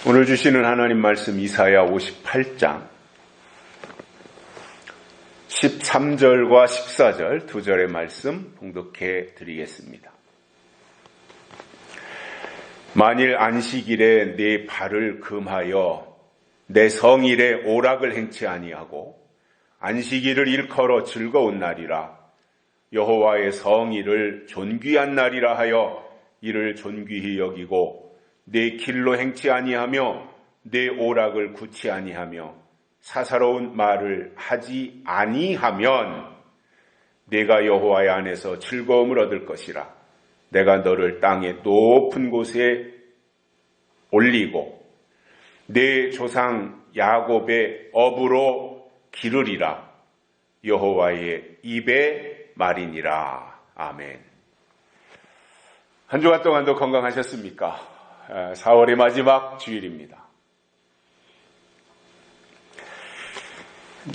오늘 주시는 하나님 말씀 이사야 58장 13절과 14절 두 절의 말씀 봉독해 드리겠습니다. 만일 안식일에 내 발을 금하여 내 성일에 오락을 행치 아니하고 안식일을 일컬어 즐거운 날이라 여호와의 성일을 존귀한 날이라 하여 이를 존귀히 여기고 내 길로 행치 아니하며 내 오락을 굳지 아니하며 사사로운 말을 하지 아니하면 내가 여호와의 안에서 즐거움을 얻을 것이라. 내가 너를 땅의 높은 곳에 올리고 내 조상 야곱의 업으로 기르리라. 여호와의 입의 말이니라. 아멘. 한 주간 동안도 건강하셨습니까? 4월의 마지막 주일입니다.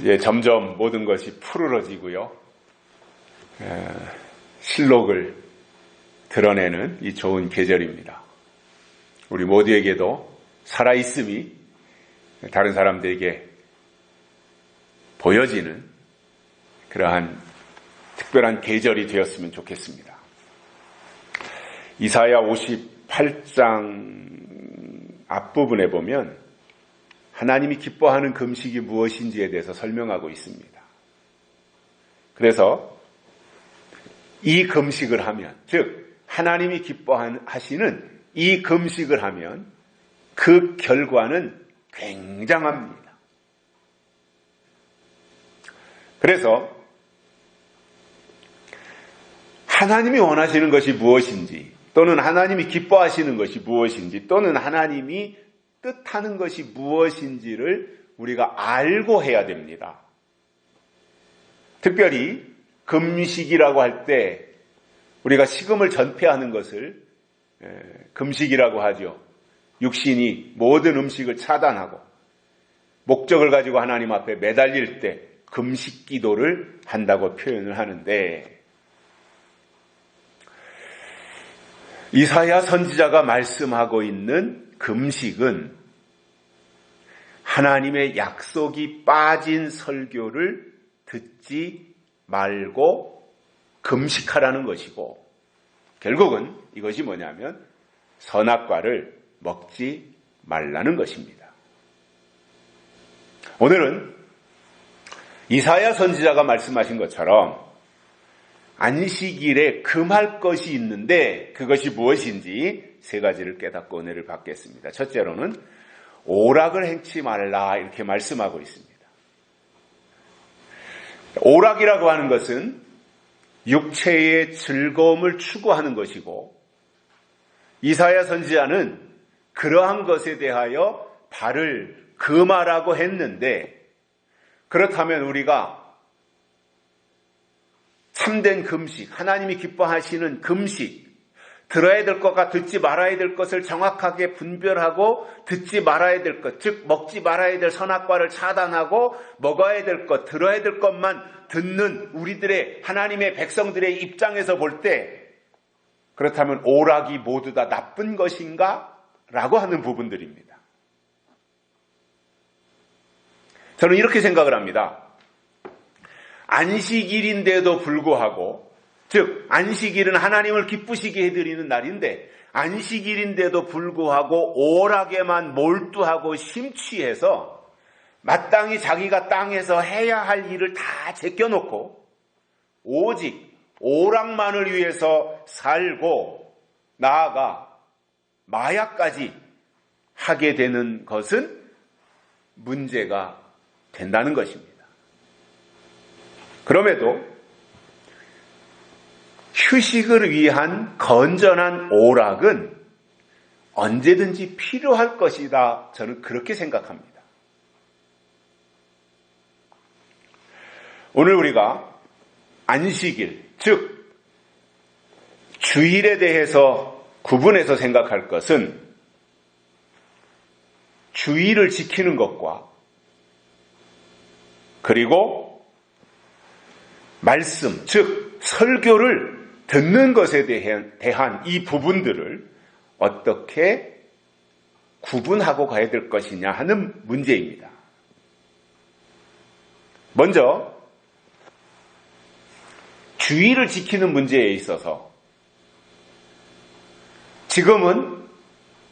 이제 점점 모든 것이 푸르러지고요. 실록을 드러내는 이 좋은 계절입니다. 우리 모두에게도 살아있음이 다른 사람들에게 보여지는 그러한 특별한 계절이 되었으면 좋겠습니다. 이사야 58장 앞부분에 보면 하나님이 기뻐하는 금식이 무엇인지에 대해서 설명하고 있습니다. 그래서 이 금식을 하면, 즉 하나님이 기뻐하시는 이 금식을 하면 그 결과는 굉장합니다. 그래서 하나님이 원하시는 것이 무엇인지, 또는 하나님이 기뻐하시는 것이 무엇인지, 또는 하나님이 뜻하는 것이 무엇인지를 우리가 알고 해야 됩니다. 특별히 금식이라고 할 때 우리가 식음을 전폐하는 것을 금식이라고 하죠. 육신이 모든 음식을 차단하고 목적을 가지고 하나님 앞에 매달릴 때 금식 기도를 한다고 표현을 하는데, 이사야 선지자가 말씀하고 있는 금식은 하나님의 약속이 빠진 설교를 듣지 말고 금식하라는 것이고, 결국은 이것이 뭐냐면 선악과를 먹지 말라는 것입니다. 오늘은 이사야 선지자가 말씀하신 것처럼 안식일에 금할 것이 있는데 그것이 무엇인지 세 가지를 깨닫고 은혜를 받겠습니다. 첫째로는 오락을 행치 말라, 이렇게 말씀하고 있습니다. 오락이라고 하는 것은 육체의 즐거움을 추구하는 것이고, 이사야 선지자는 그러한 것에 대하여 발을 금하라고 했는데, 그렇다면 우리가 참된 금식, 하나님이 기뻐하시는 금식, 들어야 될 것과 듣지 말아야 될 것을 정확하게 분별하고 듣지 말아야 될 것, 즉 먹지 말아야 될 선악과를 차단하고 먹어야 될 것, 들어야 될 것만 듣는 우리들의, 하나님의 백성들의 입장에서 볼 때, 그렇다면 오락이 모두 다 나쁜 것인가? 라고 하는 부분들입니다. 저는 이렇게 생각을 합니다. 안식일인데도 불구하고, 즉 안식일은 하나님을 기쁘시게 해드리는 날인데 안식일인데도 불구하고 오락에만 몰두하고 심취해서 마땅히 자기가 땅에서 해야 할 일을 다 제껴놓고 오직 오락만을 위해서 살고 나아가 마약까지 하게 되는 것은 문제가 된다는 것입니다. 그럼에도 휴식을 위한 건전한 오락은 언제든지 필요할 것이다. 저는 그렇게 생각합니다. 오늘 우리가 안식일, 즉 주일에 대해서 구분해서 생각할 것은 주일을 지키는 것과 그리고 말씀, 즉 설교를 듣는 것에 대한 이 부분들을 어떻게 구분하고 가야 될 것이냐 하는 문제입니다. 먼저 주의를 지키는 문제에 있어서 지금은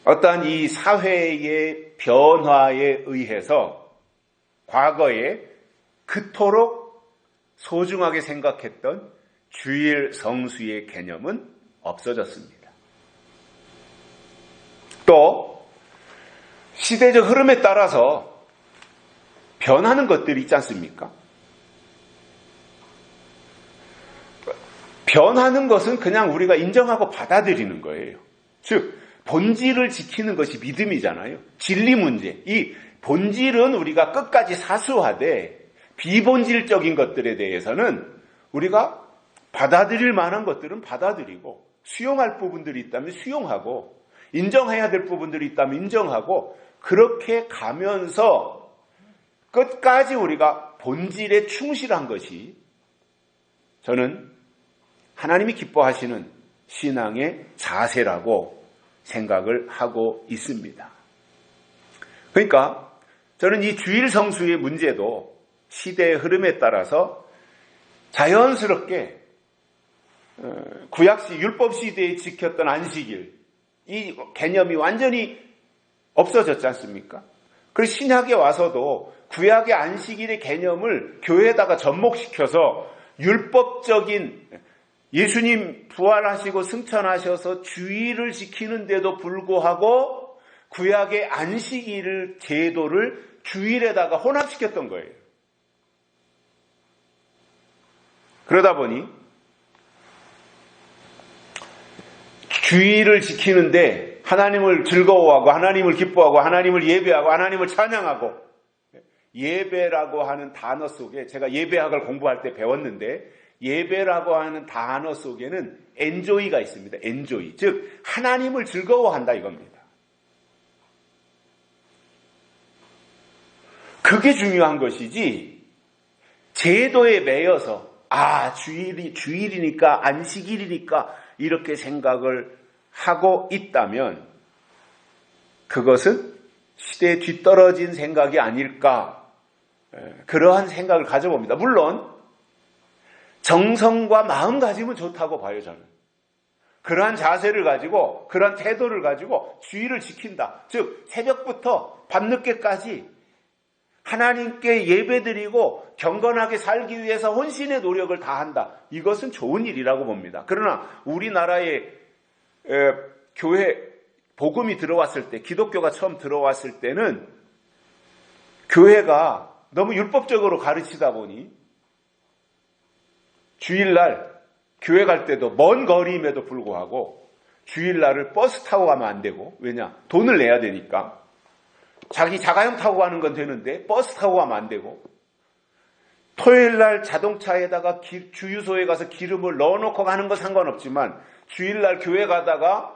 어떠한 이 사회의 변화에 의해서 과거에 그토록 소중하게 생각했던 주일 성수의 개념은 없어졌습니다. 또 시대적 흐름에 따라서 변하는 것들이 있지 않습니까? 변하는 것은 그냥 우리가 인정하고 받아들이는 거예요. 즉 본질을 지키는 것이 믿음이잖아요. 진리 문제. 이 본질은 우리가 끝까지 사수하되 비본질적인 것들에 대해서는 우리가 받아들일 만한 것들은 받아들이고 수용할 부분들이 있다면 수용하고 인정해야 될 부분들이 있다면 인정하고 그렇게 가면서 끝까지 우리가 본질에 충실한 것이 저는 하나님이 기뻐하시는 신앙의 자세라고 생각을 하고 있습니다. 그러니까 저는 이 주일 성수의 문제도 시대의 흐름에 따라서 자연스럽게 구약시 율법 시대에 지켰던 안식일 이 개념이 완전히 없어졌지 않습니까? 그리고 신약에 와서도 구약의 안식일의 개념을 교회에다가 접목시켜서 율법적인 예수님 부활하시고 승천하셔서 주일을 지키는데도 불구하고 구약의 안식일 제도를 주일에다가 혼합시켰던 거예요. 그러다 보니 주일을 지키는데 하나님을 즐거워하고 하나님을 기뻐하고 하나님을 예배하고 하나님을 찬양하고 예배라고 하는 단어 속에 제가 예배학을 공부할 때 배웠는데 예배라고 하는 단어 속에는 enjoy가 있습니다. enjoy. 즉 하나님을 즐거워한다 이겁니다. 그게 중요한 것이지 제도에 매여서 주일이니까 안식일이니까 이렇게 생각을 하고 있다면 그것은 시대에 뒤떨어진 생각이 아닐까 그러한 생각을 가져봅니다. 물론 정성과 마음가짐은 좋다고 봐요. 저는 그러한 자세를 가지고 그러한 태도를 가지고 주일을 지킨다. 즉 새벽부터 밤늦게까지 하나님께 예배드리고 경건하게 살기 위해서 혼신의 노력을 다한다. 이것은 좋은 일이라고 봅니다. 그러나 우리나라에 교회 복음이 들어왔을 때 기독교가 처음 들어왔을 때는 교회가 너무 율법적으로 가르치다 보니 주일날 교회 갈 때도 먼 거리임에도 불구하고 주일날을 버스 타고 가면 안 되고 왜냐? 돈을 내야 되니까 자기 자가용 타고 가는 건 되는데 버스 타고 가면 안 되고 토요일날 자동차에다가 주유소에 가서 기름을 넣어놓고 가는 건 상관없지만 주일날 교회 가다가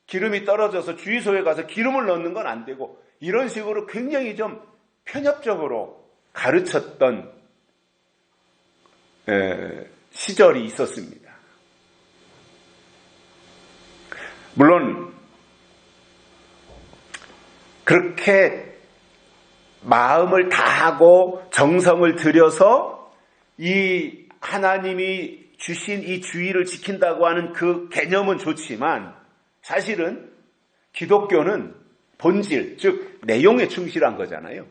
기름이 떨어져서 주유소에 가서 기름을 넣는 건 안 되고 이런 식으로 굉장히 좀 편협적으로 가르쳤던 시절이 있었습니다. 물론 그렇게 마음을 다하고 정성을 들여서 이 하나님이 주신 이 주일을 지킨다고 하는 그 개념은 좋지만 사실은 기독교는 본질, 즉 내용에 충실한 거잖아요.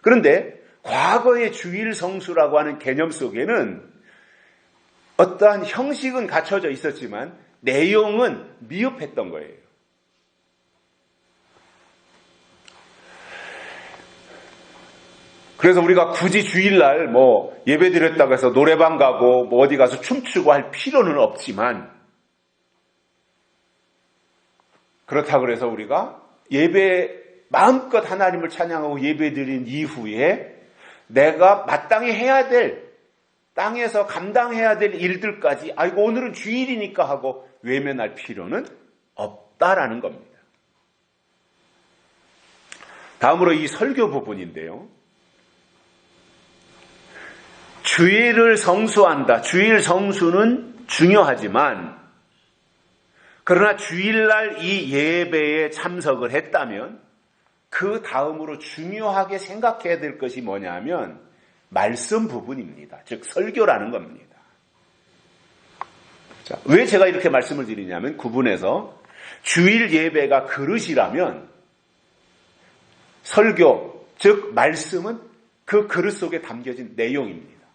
그런데 과거의 주일 성수라고 하는 개념 속에는 어떠한 형식은 갖춰져 있었지만 내용은 미흡했던 거예요. 그래서 우리가 굳이 주일날 예배 드렸다고 해서 노래방 가고 어디 가서 춤추고 할 필요는 없지만 그렇다고 해서 우리가 마음껏 하나님을 찬양하고 예배 드린 이후에 내가 마땅히 해야 될 땅에서 감당해야 될 일들까지 오늘은 주일이니까 하고 외면할 필요는 없다라는 겁니다. 다음으로 이 설교 부분인데요. 주일을 성수한다. 주일 성수는 중요하지만 그러나 주일날 이 예배에 참석을 했다면 그 다음으로 중요하게 생각해야 될 것이 뭐냐면 말씀 부분입니다. 즉 설교라는 겁니다. 자, 왜 제가 이렇게 말씀을 드리냐면 구분해서 주일 예배가 그릇이라면 설교, 즉 말씀은 그 그릇 속에 담겨진 내용입니다.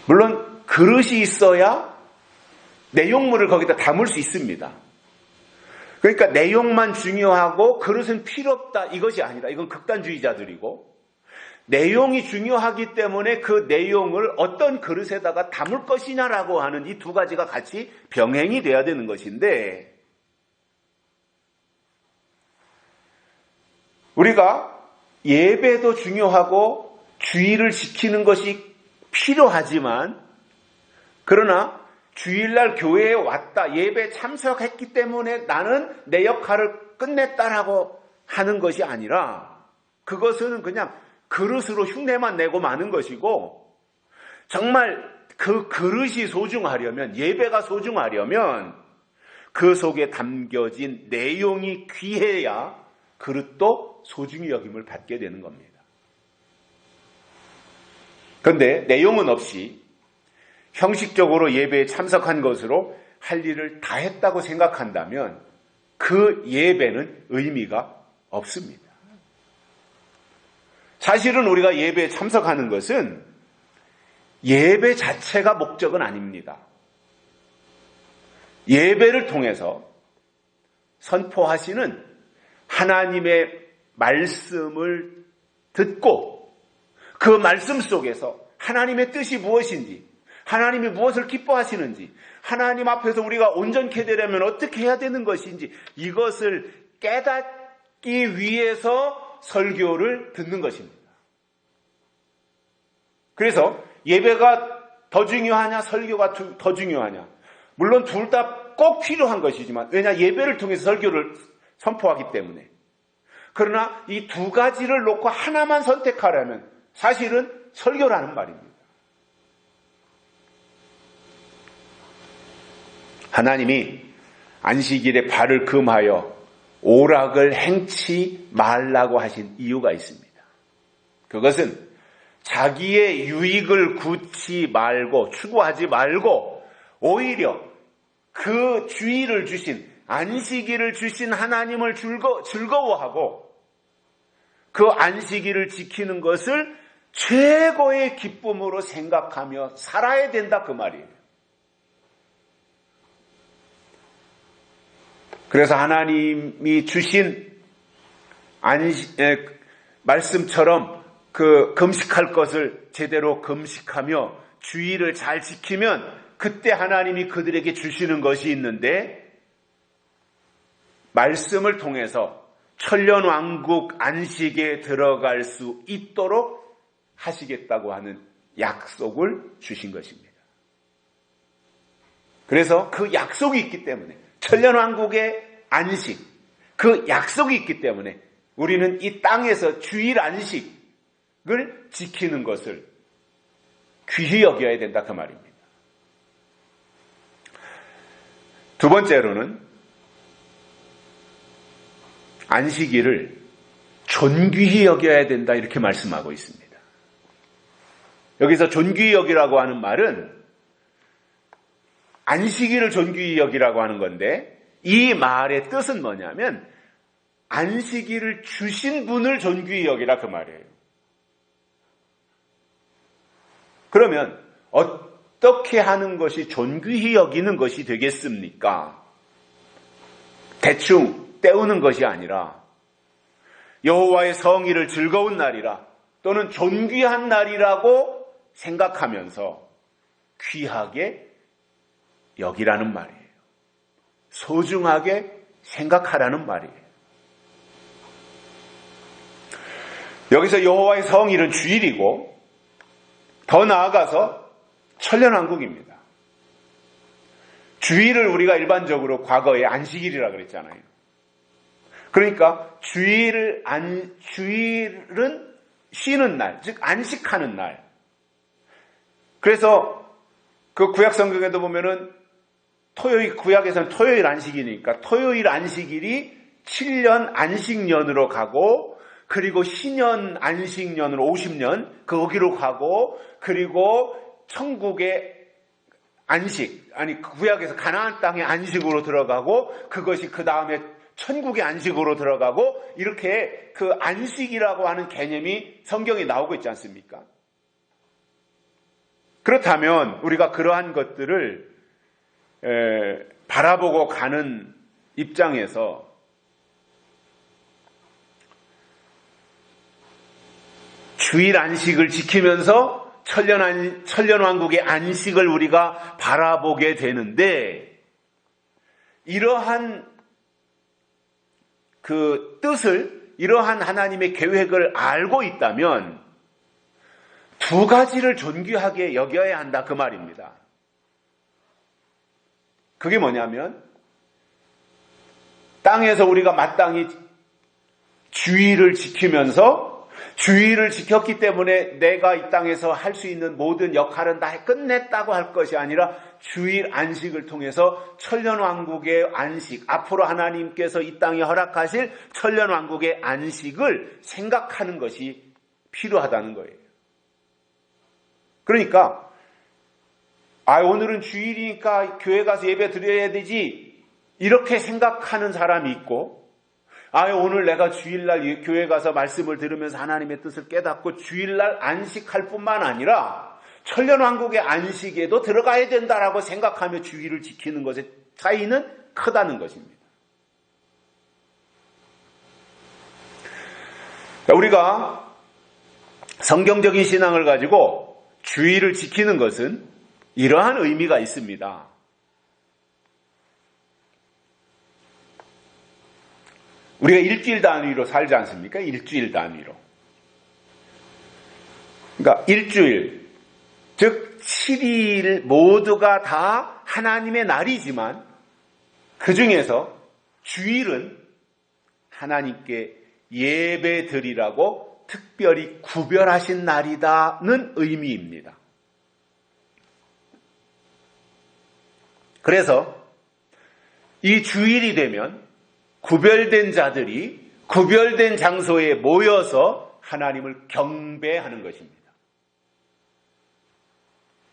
물론 그릇이 있어야 내용물을 거기다 담을 수 있습니다. 그러니까 내용만 중요하고 그릇은 필요 없다 이것이 아니라 이건 극단주의자들이고 내용이 중요하기 때문에 그 내용을 어떤 그릇에다가 담을 것이냐라고 하는 이 두 가지가 같이 병행이 돼야 되는 것인데 우리가 예배도 중요하고 주의를 지키는 것이 필요하지만 그러나 주일날 교회에 왔다 예배 참석했기 때문에 나는 내 역할을 끝냈다라고 하는 것이 아니라 그것은 그냥 그릇으로 흉내만 내고 마는 것이고 정말 그 그릇이 소중하려면 예배가 소중하려면 그 속에 담겨진 내용이 귀해야 그릇도 소중히 여김을 받게 되는 겁니다. 그런데 내용은 없이 형식적으로 예배에 참석한 것으로 할 일을 다 했다고 생각한다면 그 예배는 의미가 없습니다. 사실은 우리가 예배에 참석하는 것은 예배 자체가 목적은 아닙니다. 예배를 통해서 선포하시는 하나님의 말씀을 듣고 그 말씀 속에서 하나님의 뜻이 무엇인지 하나님이 무엇을 기뻐하시는지 하나님 앞에서 우리가 온전케 되려면 어떻게 해야 되는 것인지 이것을 깨닫기 위해서 설교를 듣는 것입니다. 그래서 예배가 더 중요하냐 설교가 더 중요하냐 물론 둘 다 꼭 필요한 것이지만 왜냐 예배를 통해서 설교를 선포하기 때문에 그러나 이 두 가지를 놓고 하나만 선택하려면 사실은 설교라는 말입니다. 하나님이 안식일에 발을 금하여 오락을 행치 말라고 하신 이유가 있습니다. 그것은 자기의 유익을 구치 말고 추구하지 말고 오히려 그 주의를 주신 안식일을 주신 하나님을 즐거워하고 그 안식일을 지키는 것을 최고의 기쁨으로 생각하며 살아야 된다 그 말이에요. 그래서 하나님이 주신 말씀처럼 그 금식할 것을 제대로 금식하며 주의를 잘 지키면 그때 하나님이 그들에게 주시는 것이 있는데 말씀을 통해서 천년왕국 안식에 들어갈 수 있도록 하시겠다고 하는 약속을 주신 것입니다. 그래서 그 약속이 있기 때문에 천년왕국의 안식, 그 약속이 있기 때문에 우리는 이 땅에서 주일 안식을 지키는 것을 귀히 여겨야 된다 그 말입니다. 두 번째로는 안식일을 존귀히 여겨야 된다 이렇게 말씀하고 있습니다. 여기서 존귀히 여기라고 하는 말은 안식일을 존귀히 여기라고 하는 건데 이 말의 뜻은 뭐냐면 안식일을 주신 분을 존귀히 여기라 그 말이에요. 그러면 어떻게 하는 것이 존귀히 여기는 것이 되겠습니까? 대충 때우는 것이 아니라 여호와의 성일을 즐거운 날이라 또는 존귀한 날이라고 생각하면서 귀하게 여기라는 말이에요. 소중하게 생각하라는 말이에요. 여기서 여호와의 성일은 주일이고 더 나아가서 천년왕국입니다. 주일을 우리가 일반적으로 과거에 안식일이라 그랬잖아요. 그러니까 주일은 쉬는 날, 즉 안식하는 날. 그래서 그 구약 성경에도 보면은 구약에서는 토요일 안식일이니까 토요일 안식일이 7년 안식년으로 가고, 그리고 신년 안식년으로 50년 거기로 가고, 그리고 천국의 안식, 구약에서 가나안 땅의 안식으로 들어가고, 그것이 그 다음에 천국의 안식으로 들어가고, 이렇게 그 안식이라고 하는 개념이 성경에 나오고 있지 않습니까? 그렇다면 우리가 그러한 것들을 바라보고 가는 입장에서 주일 안식을 지키면서 천년왕국의 안식을 우리가 바라보게 되는데, 이러한 그 뜻을, 이러한 하나님의 계획을 알고 있다면 두 가지를 존귀하게 여겨야 한다, 그 말입니다. 그게 뭐냐면, 땅에서 우리가 마땅히 주일을 지키면서, 주일을 지켰기 때문에 내가 이 땅에서 할 수 있는 모든 역할은 다 끝냈다고 할 것이 아니라, 주일 안식을 통해서 천년왕국의 안식, 앞으로 하나님께서 이 땅에 허락하실 천년왕국의 안식을 생각하는 것이 필요하다는 거예요. 그러니까 오늘은 주일이니까 교회 가서 예배 드려야 되지, 이렇게 생각하는 사람이 있고, 오늘 내가 주일날 교회 가서 말씀을 들으면서 하나님의 뜻을 깨닫고 주일날 안식할 뿐만 아니라 천년왕국의 안식에도 들어가야 된다라고 생각하며 주일을 지키는 것의 차이는 크다는 것입니다. 우리가 성경적인 신앙을 가지고 주일을 지키는 것은 이러한 의미가 있습니다. 우리가 일주일 단위로 살지 않습니까? 일주일 단위로. 그러니까 일주일, 즉 7일 모두가 다 하나님의 날이지만 그 중에서 주일은 하나님께 예배 드리라고 특별히 구별하신 날이다는 의미입니다. 그래서 이 주일이 되면 구별된 자들이 구별된 장소에 모여서 하나님을 경배하는 것입니다.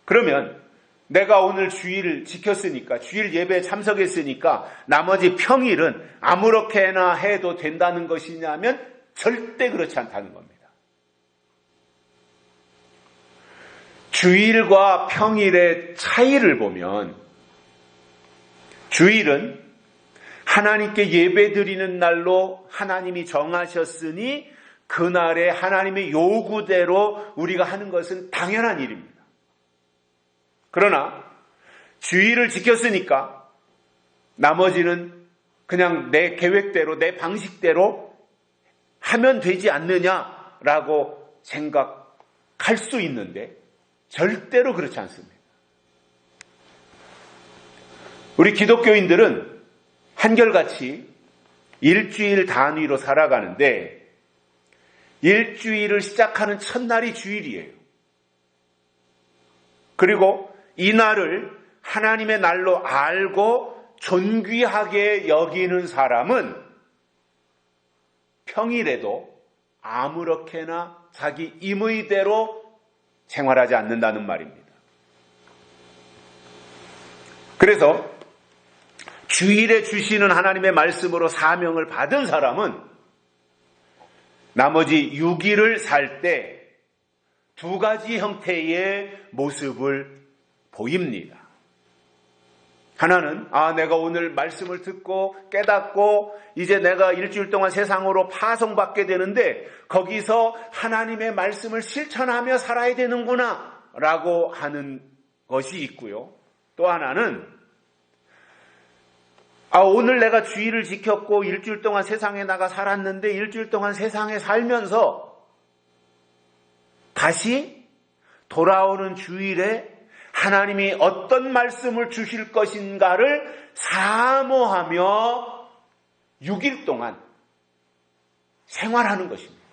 그러면 내가 오늘 주일을 지켰으니까, 주일 예배에 참석했으니까 나머지 평일은 아무렇게나 해도 된다는 것이냐면 절대 그렇지 않다는 겁니다. 주일과 평일의 차이를 보면, 주일은 하나님께 예배드리는 날로 하나님이 정하셨으니 그날에 하나님의 요구대로 우리가 하는 것은 당연한 일입니다. 그러나 주일을 지켰으니까 나머지는 그냥 내 계획대로, 내 방식대로 하면 되지 않느냐라고 생각할 수 있는데 절대로 그렇지 않습니다. 우리 기독교인들은 한결같이 일주일 단위로 살아가는데, 일주일을 시작하는 첫날이 주일이에요. 그리고 이 날을 하나님의 날로 알고 존귀하게 여기는 사람은 평일에도 아무렇게나 자기 임의대로 생활하지 않는다는 말입니다. 그래서 주일에 주시는 하나님의 말씀으로 사명을 받은 사람은 나머지 6일을 살 때 두 가지 형태의 모습을 보입니다. 하나는 내가 오늘 말씀을 듣고 깨닫고 이제 내가 일주일 동안 세상으로 파송받게 되는데 거기서 하나님의 말씀을 실천하며 살아야 되는구나 라고 하는 것이 있고요. 또 하나는 오늘 내가 주일을 지켰고 일주일 동안 세상에 나가 살았는데 일주일 동안 세상에 살면서 다시 돌아오는 주일에 하나님이 어떤 말씀을 주실 것인가를 사모하며 6일 동안 생활하는 것입니다.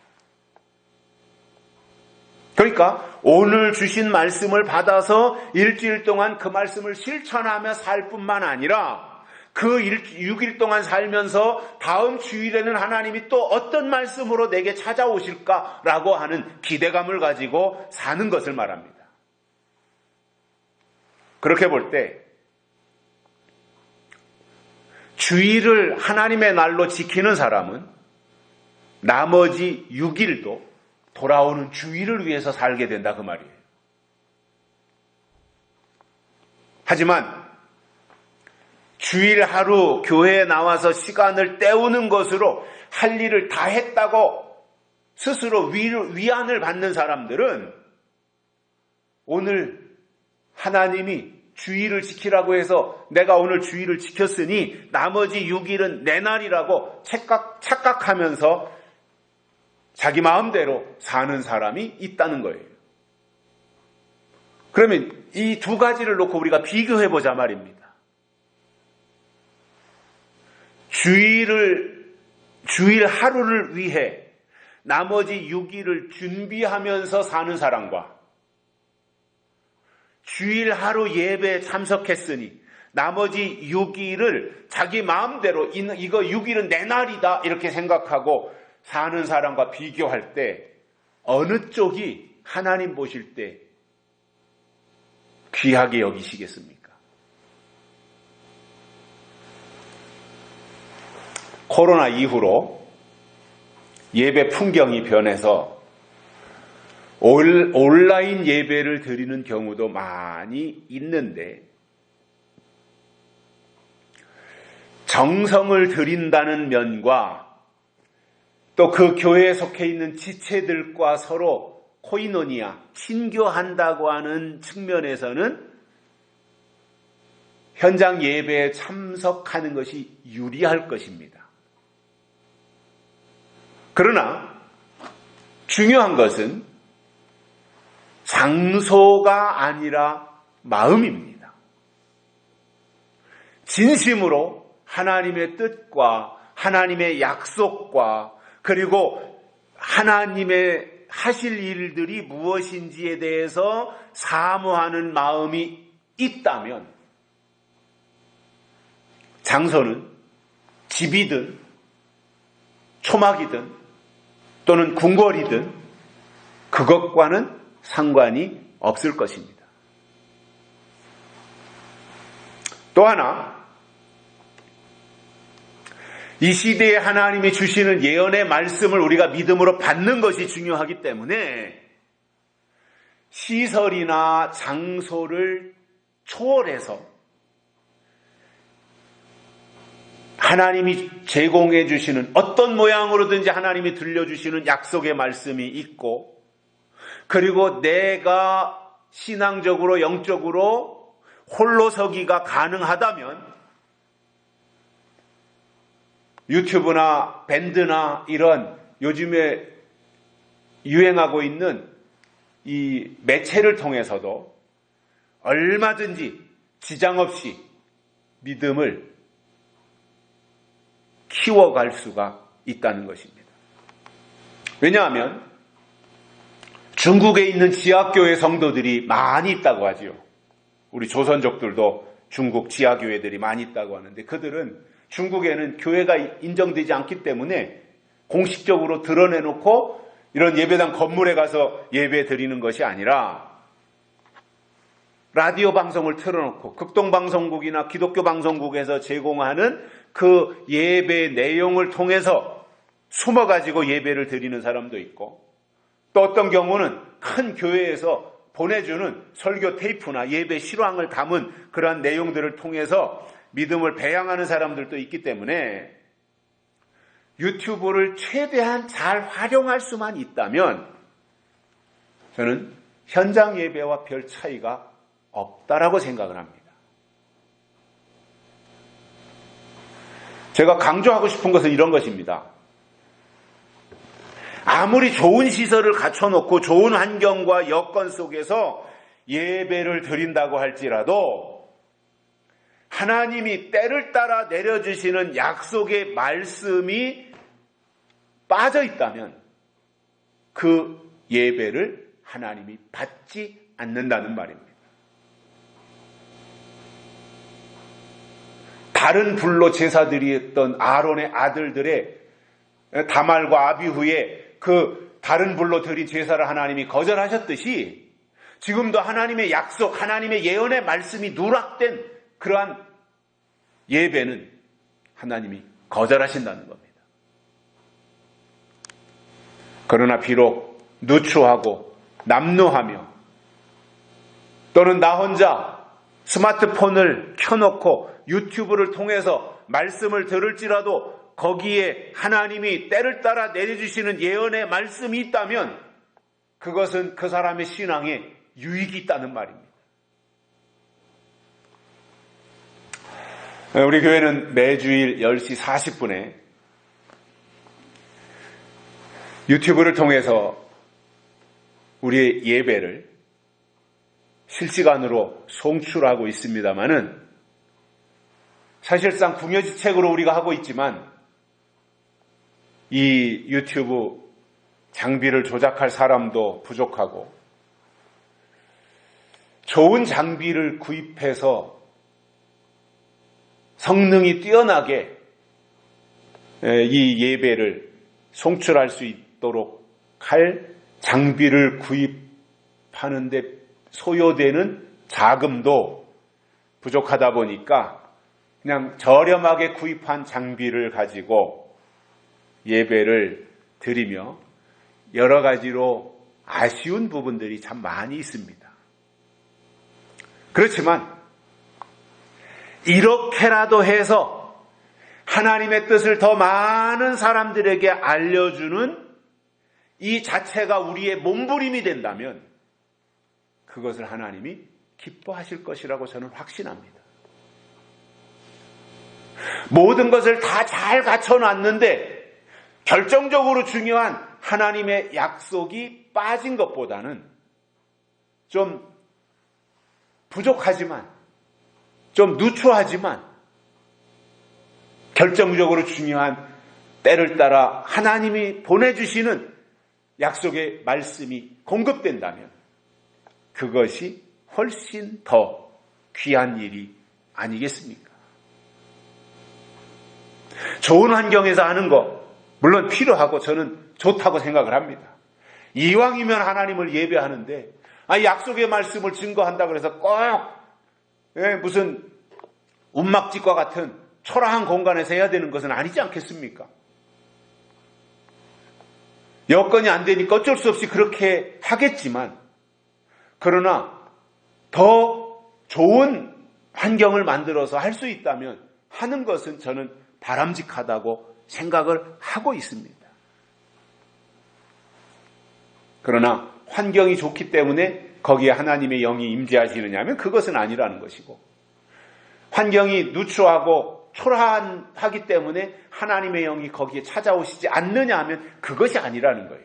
그러니까 오늘 주신 말씀을 받아서 일주일 동안 그 말씀을 실천하며 살 뿐만 아니라 그 6일 동안 살면서 다음 주일에는 하나님이 또 어떤 말씀으로 내게 찾아오실까라고 하는 기대감을 가지고 사는 것을 말합니다. 그렇게 볼 때 주일을 하나님의 날로 지키는 사람은 나머지 6일도 돌아오는 주일을 위해서 살게 된다 그 말이에요. 하지만 주일 하루 교회에 나와서 시간을 때우는 것으로 할 일을 다 했다고 스스로 위안을 받는 사람들은 오늘 하나님이 주일을 지키라고 해서 내가 오늘 주일을 지켰으니 나머지 6일은 내 날이라고 착각하면서 자기 마음대로 사는 사람이 있다는 거예요. 그러면 이 두 가지를 놓고 우리가 비교해보자 말입니다. 주일 하루를 위해 나머지 6일을 준비하면서 사는 사람과 주일 하루 예배에 참석했으니 나머지 6일을 자기 마음대로 이거 6일은 내 날이다 이렇게 생각하고 사는 사람과 비교할 때 어느 쪽이 하나님 보실 때 귀하게 여기시겠습니까? 코로나 이후로 예배 풍경이 변해서 온라인 예배를 드리는 경우도 많이 있는데 정성을 들인다는 면과 또 그 교회에 속해 있는 지체들과 서로 코이노니아, 친교한다고 하는 측면에서는 현장 예배에 참석하는 것이 유리할 것입니다. 그러나 중요한 것은 장소가 아니라 마음입니다. 진심으로 하나님의 뜻과 하나님의 약속과 그리고 하나님의 하실 일들이 무엇인지에 대해서 사모하는 마음이 있다면 장소는 집이든 초막이든 또는 궁궐이든 그것과는 상관이 없을 것입니다. 또 하나, 이 시대에 하나님이 주시는 예언의 말씀을 우리가 믿음으로 받는 것이 중요하기 때문에 시설이나 장소를 초월해서 하나님이 제공해 주시는 어떤 모양으로든지 하나님이 들려주시는 약속의 말씀이 있고 그리고 내가 신앙적으로 영적으로 홀로 서기가 가능하다면 유튜브나 밴드나 이런 요즘에 유행하고 있는 이 매체를 통해서도 얼마든지 지장 없이 믿음을 키워갈 수가 있다는 것입니다. 왜냐하면 중국에 있는 지하교회 성도들이 많이 있다고 하지요. 우리 조선족들도 중국 지하교회들이 많이 있다고 하는데 그들은 중국에는 교회가 인정되지 않기 때문에 공식적으로 드러내놓고 이런 예배당 건물에 가서 예배 드리는 것이 아니라 라디오 방송을 틀어놓고 극동방송국이나 기독교 방송국에서 제공하는 그 예배 내용을 통해서 숨어가지고 예배를 드리는 사람도 있고 또 어떤 경우는 큰 교회에서 보내주는 설교 테이프나 예배 실황을 담은 그러한 내용들을 통해서 믿음을 배양하는 사람들도 있기 때문에 유튜브를 최대한 잘 활용할 수만 있다면 저는 현장 예배와 별 차이가 없다라고 생각을 합니다. 제가 강조하고 싶은 것은 이런 것입니다. 아무리 좋은 시설을 갖춰놓고 좋은 환경과 여건 속에서 예배를 드린다고 할지라도 하나님이 때를 따라 내려주시는 약속의 말씀이 빠져 있다면 그 예배를 하나님이 받지 않는다는 말입니다. 다른 불로 제사드리었던 아론의 아들들의 다말과 아비후의 그 다른 불로 드린 제사를 하나님이 거절하셨듯이 지금도 하나님의 약속, 하나님의 예언의 말씀이 누락된 그러한 예배는 하나님이 거절하신다는 겁니다. 그러나 비록 누추하고 남루하며 또는 나 혼자 스마트폰을 켜놓고 유튜브를 통해서 말씀을 들을지라도 거기에 하나님이 때를 따라 내려주시는 예언의 말씀이 있다면 그것은 그 사람의 신앙에 유익이 있다는 말입니다. 우리 교회는 매주일 10시 40분에 유튜브를 통해서 우리의 예배를 실시간으로 송출하고 있습니다마는 사실상 궁여지책으로 우리가 하고 있지만 이 유튜브 장비를 조작할 사람도 부족하고 좋은 장비를 구입해서 성능이 뛰어나게 이 예배를 송출할 수 있도록 할 장비를 구입하는데 소요되는 자금도 부족하다 보니까 그냥 저렴하게 구입한 장비를 가지고 예배를 드리며 여러 가지로 아쉬운 부분들이 참 많이 있습니다. 그렇지만 이렇게라도 해서 하나님의 뜻을 더 많은 사람들에게 알려주는 이 자체가 우리의 몸부림이 된다면 그것을 하나님이 기뻐하실 것이라고 저는 확신합니다. 모든 것을 다 잘 갖춰놨는데 결정적으로 중요한 하나님의 약속이 빠진 것보다는 좀 부족하지만 좀 누추하지만 결정적으로 중요한 때를 따라 하나님이 보내주시는 약속의 말씀이 공급된다면 그것이 훨씬 더 귀한 일이 아니겠습니까? 좋은 환경에서 하는 거 물론 필요하고 저는 좋다고 생각을 합니다. 이왕이면 하나님을 예배하는데 약속의 말씀을 증거한다고 해서 꼭 무슨 운막집과 같은 초라한 공간에서 해야 되는 것은 아니지 않겠습니까? 여건이 안 되니까 어쩔 수 없이 그렇게 하겠지만 그러나 더 좋은 환경을 만들어서 할 수 있다면 하는 것은 저는 바람직하다고 생각을 하고 있습니다. 그러나 환경이 좋기 때문에 거기에 하나님의 영이 임재하시느냐 하면 그것은 아니라는 것이고 환경이 누추하고 초라하기 때문에 하나님의 영이 거기에 찾아오시지 않느냐 하면 그것이 아니라는 거예요.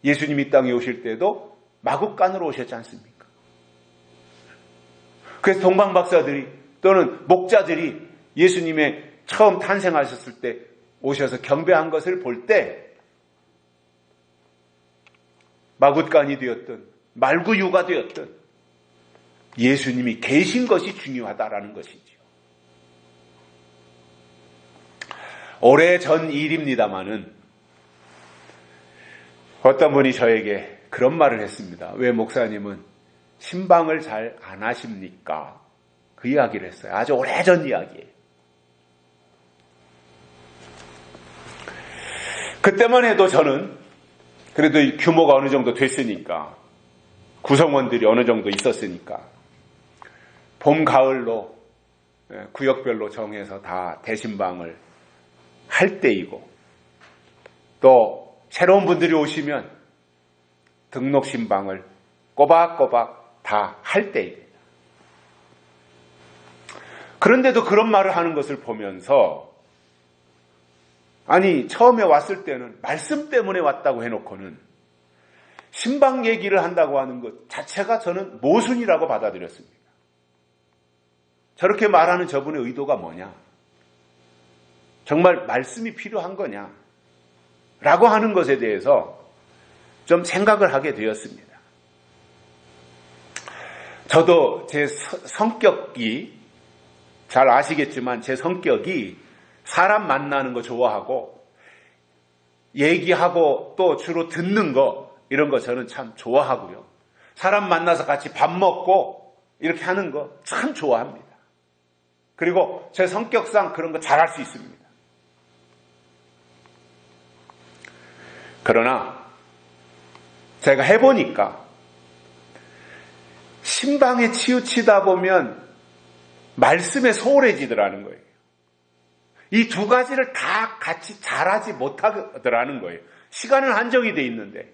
예수님이 이 땅에 오실 때도 마국간으로 오셨지 않습니까? 그래서 동방박사들이 또는 목자들이 예수님의 처음 탄생하셨을 때 오셔서 경배한 것을 볼 때 마굿간이 되었든 말구유가 되었든 예수님이 계신 것이 중요하다라는 것이지요. 오래전 일입니다마는 어떤 분이 저에게 그런 말을 했습니다. 왜 목사님은 신방을 잘 안 하십니까? 그 이야기를 했어요. 아주 오래전 이야기예요. 그때만 해도 저는 그래도 규모가 어느 정도 됐으니까 구성원들이 어느 정도 있었으니까 봄, 가을로 구역별로 정해서 다 대신방을 할 때이고 또 새로운 분들이 오시면 등록 신방을 꼬박꼬박 다 할 때입니다. 그런데도 그런 말을 하는 것을 보면서 아니 처음에 왔을 때는 말씀 때문에 왔다고 해놓고는 신방 얘기를 한다고 하는 것 자체가 저는 모순이라고 받아들였습니다. 저렇게 말하는 저분의 의도가 뭐냐? 정말 말씀이 필요한 거냐? 라고 하는 것에 대해서 좀 생각을 하게 되었습니다. 저도 제 성격이 잘 아시겠지만 제 성격이 사람 만나는 거 좋아하고 얘기하고 또 주로 듣는 거 이런 거 저는 참 좋아하고요. 사람 만나서 같이 밥 먹고 이렇게 하는 거 참 좋아합니다. 그리고 제 성격상 그런 거 잘할 수 있습니다. 그러나 제가 해보니까 신방에 치우치다 보면 말씀에 소홀해지더라는 거예요. 이 두 가지를 다 같이 잘하지 못하더라는 거예요. 시간은 한정이 돼 있는데.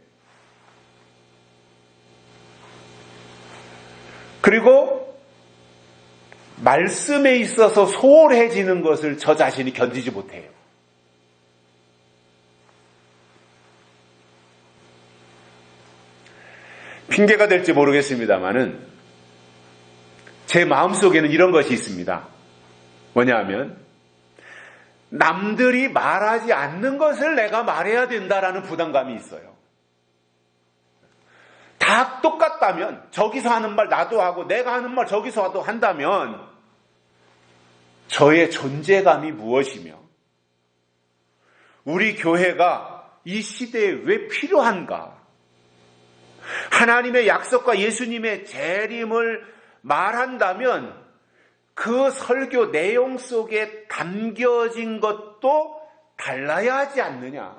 그리고 말씀에 있어서 소홀해지는 것을 저 자신이 견디지 못해요. 핑계가 될지 모르겠습니다만은 제 마음속에는 이런 것이 있습니다. 뭐냐 하면 남들이 말하지 않는 것을 내가 말해야 된다라는 부담감이 있어요. 다 똑같다면 저기서 하는 말 나도 하고 내가 하는 말 저기서 한다면 저의 존재감이 무엇이며 우리 교회가 이 시대에 왜 필요한가? 하나님의 약속과 예수님의 재림을 말한다면 그 설교 내용 속에 담겨진 것도 달라야 하지 않느냐.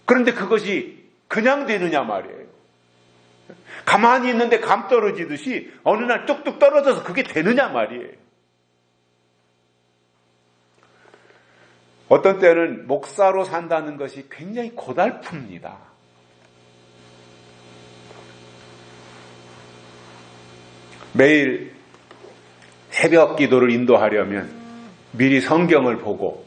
그런데 그것이 그냥 되느냐 말이에요. 가만히 있는데 감 떨어지듯이 어느 날 뚝뚝 떨어져서 그게 되느냐 말이에요. 어떤 때는 목사로 산다는 것이 굉장히 고달픕니다. 매일 새벽 기도를 인도하려면 미리 성경을 보고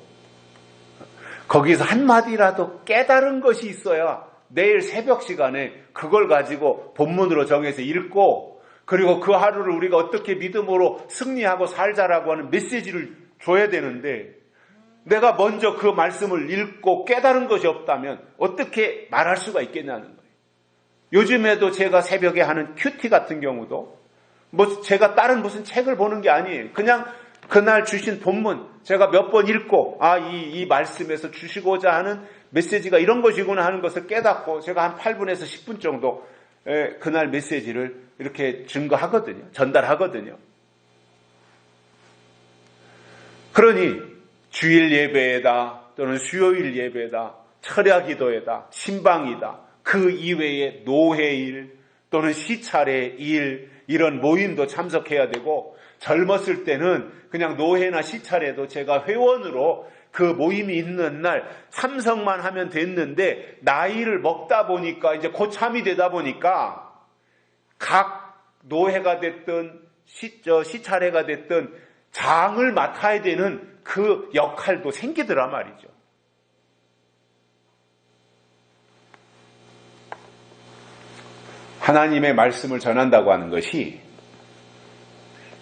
거기서 한마디라도 깨달은 것이 있어야 내일 새벽 시간에 그걸 가지고 본문으로 정해서 읽고 그리고 그 하루를 우리가 어떻게 믿음으로 승리하고 살자라고 하는 메시지를 줘야 되는데 내가 먼저 그 말씀을 읽고 깨달은 것이 없다면 어떻게 말할 수가 있겠냐는 거예요. 요즘에도 제가 새벽에 하는 큐티 같은 경우도 제가 다른 무슨 책을 보는 게 아니에요. 그냥 그날 주신 본문 제가 몇 번 읽고 이 말씀에서 주시고자 하는 메시지가 이런 것이구나 하는 것을 깨닫고 제가 한 8분에서 10분 정도 그날 메시지를 이렇게 증거하거든요. 전달하거든요. 그러니 주일 예배에다 또는 수요일 예배다, 철야 기도에다, 신방이다, 그 이외에 노회일 또는 시차례 일 이런 모임도 참석해야 되고 젊었을 때는 그냥 노회나 시차례도 제가 회원으로 그 모임이 있는 날 참석만 하면 됐는데 나이를 먹다 보니까 이제 고참이 되다 보니까 각 노회가 됐든 시차례가 됐든 장을 맡아야 되는 그 역할도 생기더라 말이죠. 하나님의 말씀을 전한다고 하는 것이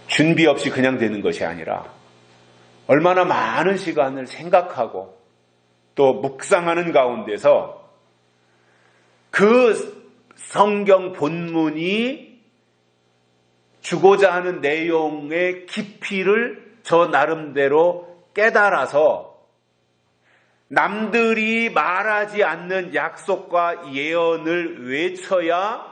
준비 없이 그냥 되는 것이 아니라 얼마나 많은 시간을 생각하고 또 묵상하는 가운데서 그 성경 본문이 주고자 하는 내용의 깊이를 저 나름대로 깨달아서 남들이 말하지 않는 약속과 예언을 외쳐야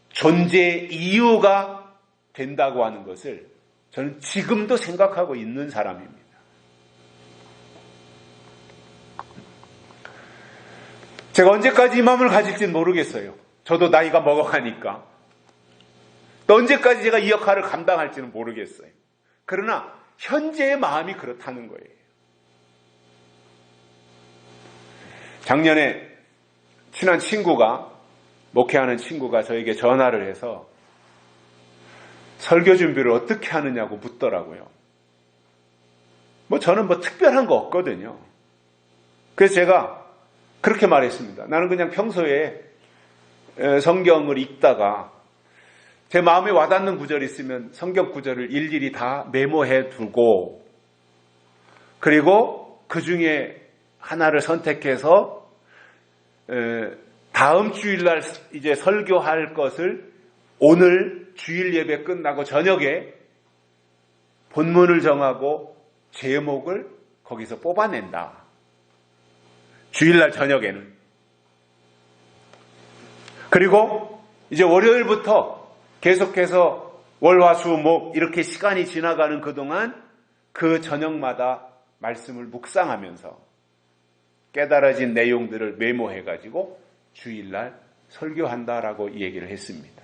존재의 이유가 된다고 하는 것을 저는 지금도 생각하고 있는 사람입니다. 제가 언제까지 이 마음을 가질지는 모르겠어요. 저도 나이가 먹어가니까. 또 언제까지 제가 이 역할을 감당할지는 모르겠어요. 그러나 현재의 마음이 그렇다는 거예요. 작년에 친한 친구가 목회하는 친구가 저에게 전화를 해서 설교 준비를 어떻게 하느냐고 묻더라고요. 저는 특별한 거 없거든요. 그래서 제가 그렇게 말했습니다. 나는 그냥 평소에 성경을 읽다가 제 마음에 와닿는 구절이 있으면 성경 구절을 일일이 다 메모해 두고 그리고 그 중에 하나를 선택해서 다음 주일날 이제 설교할 것을 오늘 주일 예배 끝나고 저녁에 본문을 정하고 제목을 거기서 뽑아낸다. 주일날 저녁에는. 그리고 이제 월요일부터 계속해서 월화수목 이렇게 시간이 지나가는 그동안 그 저녁마다 말씀을 묵상하면서 깨달아진 내용들을 메모해가지고 주일날 설교한다라고 얘기를 했습니다.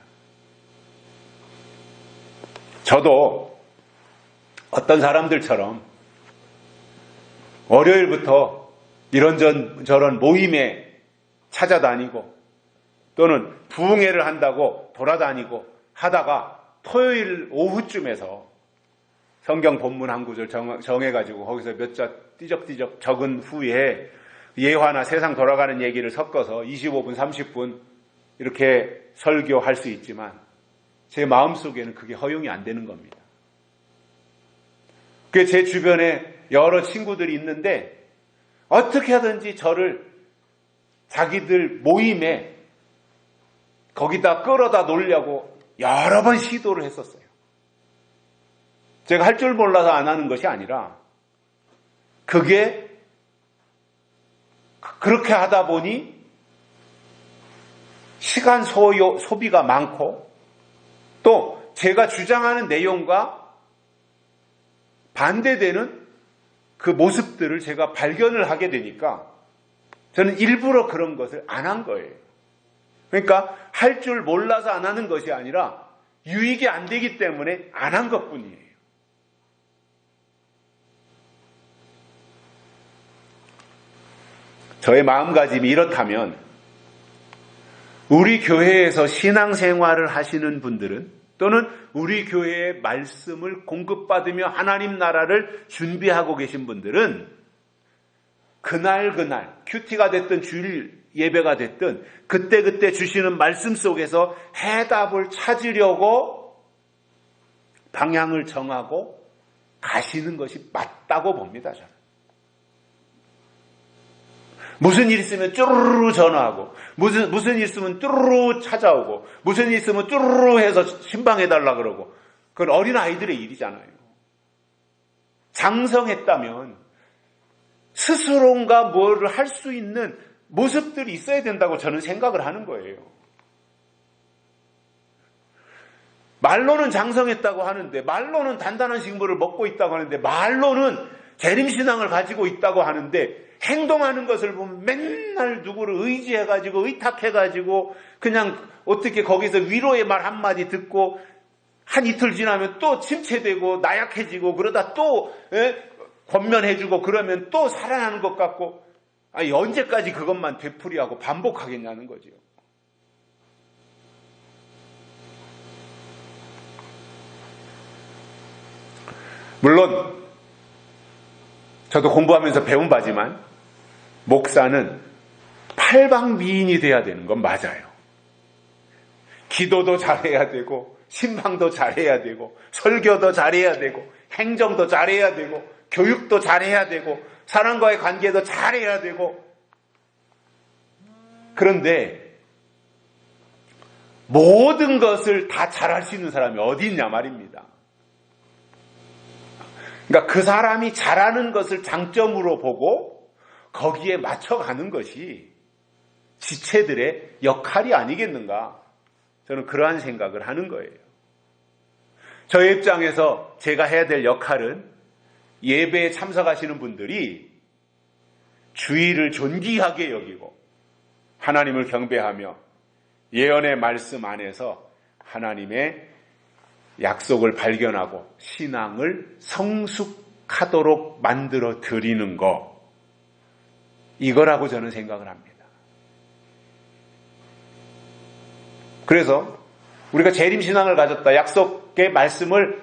저도 어떤 사람들처럼 월요일부터 이런저런 모임에 찾아다니고 또는 부흥회를 한다고 돌아다니고 하다가 토요일 오후쯤에서 성경 본문 한 구절 정해가지고 거기서 몇 자 띠적띠적 적은 후에 예화나 세상 돌아가는 얘기를 섞어서 25분, 30분 이렇게 설교할 수 있지만 제 마음속에는 그게 허용이 안 되는 겁니다. 그게 제 주변에 여러 친구들이 있는데 어떻게 하든지 저를 자기들 모임에 거기다 끌어다 놓으려고 여러 번 시도를 했었어요. 제가 할 줄 몰라서 안 하는 것이 아니라 그게 그렇게 하다 보니 시간 소비가 많고 또 제가 주장하는 내용과 반대되는 그 모습들을 제가 발견을 하게 되니까 저는 일부러 그런 것을 안 한 거예요. 그러니까 할 줄 몰라서 안 하는 것이 아니라 유익이 안 되기 때문에 안 한 것뿐이에요. 저의 마음가짐이 이렇다면 우리 교회에서 신앙생활을 하시는 분들은 또는 우리 교회의 말씀을 공급받으며 하나님 나라를 준비하고 계신 분들은 그날 큐티가 됐든 주일 예배가 됐든 그때 주시는 말씀 속에서 해답을 찾으려고 방향을 정하고 가시는 것이 맞다고 봅니다. 저는. 무슨 일 있으면 쭈루루 전화하고 무슨 일 있으면 쭈루루 찾아오고 무슨 일 있으면 쭈루루 해서 신방해달라 그러고 그건 어린아이들의 일이잖아요. 장성했다면 스스로가 뭐를 할 수 있는 모습들이 있어야 된다고 저는 생각을 하는 거예요. 말로는 장성했다고 하는데 말로는 단단한 식물을 먹고 있다고 하는데 말로는 재림신앙을 가지고 있다고 하는데 행동하는 것을 보면 맨날 누구를 의지해가지고 의탁해가지고 그냥 어떻게 거기서 위로의 말 한마디 듣고 한 이틀 지나면 또 침체되고 나약해지고 그러다 또 권면해주고 그러면 또 살아나는 것 같고 아니 언제까지 그것만 되풀이하고 반복하겠냐는 거죠. 물론 저도 공부하면서 배운 바지만 목사는 팔방미인이 돼야 되는 건 맞아요. 기도도 잘해야 되고 신방도 잘해야 되고 설교도 잘해야 되고 행정도 잘해야 되고 교육도 잘해야 되고 사람과의 관계도 잘해야 되고 그런데 모든 것을 다 잘할 수 있는 사람이 어디 있냐 말입니다. 그러니까 그 사람이 잘하는 것을 장점으로 보고 거기에 맞춰가는 것이 지체들의 역할이 아니겠는가? 저는 그러한 생각을 하는 거예요. 저의 입장에서 제가 해야 될 역할은 예배에 참석하시는 분들이 주의를 존귀하게 여기고 하나님을 경배하며 예언의 말씀 안에서 하나님의 약속을 발견하고 신앙을 성숙하도록 만들어 드리는 것, 이거라고 저는 생각을 합니다. 그래서 우리가 재림신앙을 가졌다, 약속의 말씀을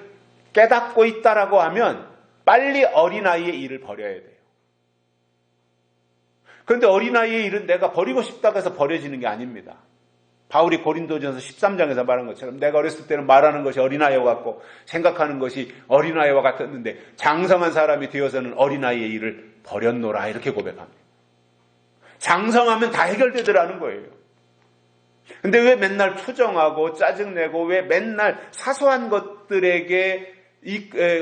깨닫고 있다라고 하면 빨리 어린아이의 일을 버려야 돼요. 그런데 어린아이의 일은 내가 버리고 싶다고 해서 버려지는 게 아닙니다. 바울이 고린도전서 13장에서 말한 것처럼 내가 어렸을 때는 말하는 것이 어린아이와 같고 생각하는 것이 어린아이와 같았는데 장성한 사람이 되어서는 어린아이의 일을 버렸노라 이렇게 고백합니다. 장성하면 다 해결되더라는 거예요. 근데 왜 맨날 투정하고 짜증내고 왜 맨날 사소한 것들에게